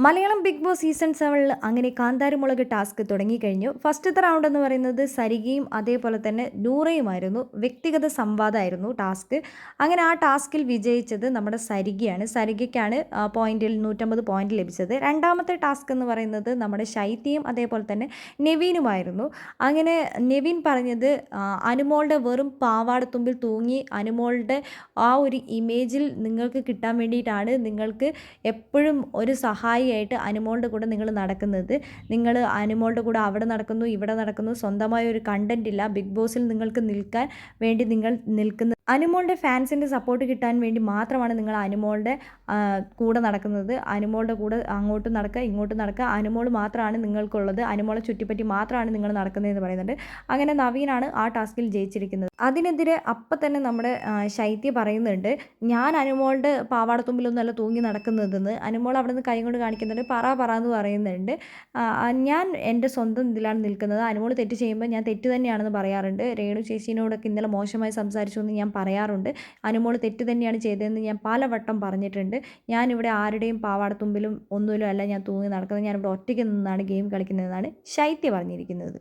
Malayalam big boss season 7 അങ്ങനെ കാന്താരിമുളക് task തുടങ്ങിക്കഴിഞ്ഞു. ഫസ്റ്റത്തെ റൗണ്ട് എന്ന് പറയുന്നത് സരികയും അതേപോലെ തന്നെ നൂറയുമായിരുന്നു. വ്യക്തിഗത സംവാദമായിരുന്നു ടാസ്ക്. അങ്ങനെ ആ ടാസ്കിൽ വിജയിച്ചത് നമ്മുടെ സരികയാണ്. സരികയ്ക്കാണ് പോയിന്റിൽ 150 പോയിന്റ് ലഭിച്ചത്. രണ്ടാമത്തെ ടാസ്ക് എന്ന് പറയുന്നത് നമ്മുടെ ശൈത്യയും അതേപോലെ തന്നെ നെവീനുമായിരുന്നു. അങ്ങനെ നെവിൻ പറഞ്ഞത് അനുമോളുടെ വെറും പാവാടത്തുമ്പിൽ തൂങ്ങി അനുമോളുടെ ആ ഒരു ഇമേജിൽ നിങ്ങൾക്ക് കിട്ടാൻ വേണ്ടിയിട്ടാണ് നിങ്ങൾക്ക് എപ്പോഴും ഒരു സഹായിയായിട്ട് അനുമോളുടെ കൂടെ നിങ്ങൾ നടക്കുന്നത്. നിങ്ങൾ അനുമോളുടെ കൂടെ അവിടെ നടക്കുന്നു ഇവിടെ നടക്കുന്നു, സ്വന്തമായ ഒരു കണ്ടന്റ് ഇല്ല. ബിഗ് ബോസിൽ നിങ്ങൾക്ക് നിൽക്കാൻ വേണ്ടി നിങ്ങൾ നിൽക്കുന്നത് അനുമോളുടെ ഫാൻസിൻ്റെ സപ്പോർട്ട് കിട്ടാൻ വേണ്ടി മാത്രമാണ് നിങ്ങൾ അനുമോളുടെ കൂടെ നടക്കുന്നത്. അനുമോളുടെ കൂടെ അങ്ങോട്ടും നടക്കുക ഇങ്ങോട്ടും നടക്കുക, അനുമോൾ മാത്രമാണ് നിങ്ങൾക്കുള്ളത്, അനുമോളെ ചുറ്റിപ്പറ്റി മാത്രമാണ് നിങ്ങൾ നടക്കുന്നതെന്ന് പറയുന്നുണ്ട്. അങ്ങനെ നവീനാണ് ആ ടാസ്കിൽ ജയിച്ചിരിക്കുന്നത്. അതിനെതിരെ അപ്പം തന്നെ നമ്മുടെ ശൈത്യ പറയുന്നുണ്ട്, ഞാൻ അനുമോളുടെ പാവാടത്തുമ്പിലൊന്നുമല്ല തൂങ്ങി നടക്കുന്നതെന്ന്. അനുമോൾ അവിടെ നിന്ന് കൈ കൊണ്ട് കാണിക്കുന്നുണ്ട്, പറ എന്ന് പറയുന്നുണ്ട്. ഞാൻ എൻ്റെ സ്വന്തം ഇതിലാണ് നിൽക്കുന്നത്. അനുമോൾ തെറ്റ് ചെയ്യുമ്പോൾ ഞാൻ തെറ്റ് തന്നെയാണെന്ന് പറയാറുണ്ട്. രേണു ചേച്ചീനോടൊക്കെ ഇന്നലെ മോശമായി സംസാരിച്ചു എന്ന് ഞാൻ പറയാറുണ്ട്. അനുമോൾ തെറ്റ് തന്നെയാണ് ചെയ്തതെന്ന് ഞാൻ പലവട്ടം പറഞ്ഞിട്ടുണ്ട്. ഞാനിവിടെ ആരുടെയും പാവാടത്തുമ്പിലും ഒന്നുമിലും അല്ല ഞാൻ തൂങ്ങി നടക്കുന്നത്. ഞാനിവിടെ ഒറ്റയ്ക്ക് നിന്നാണ് ഗെയിം കളിക്കുന്നതെന്നാണ് ശൈത്യ പറഞ്ഞിരിക്കുന്നത്.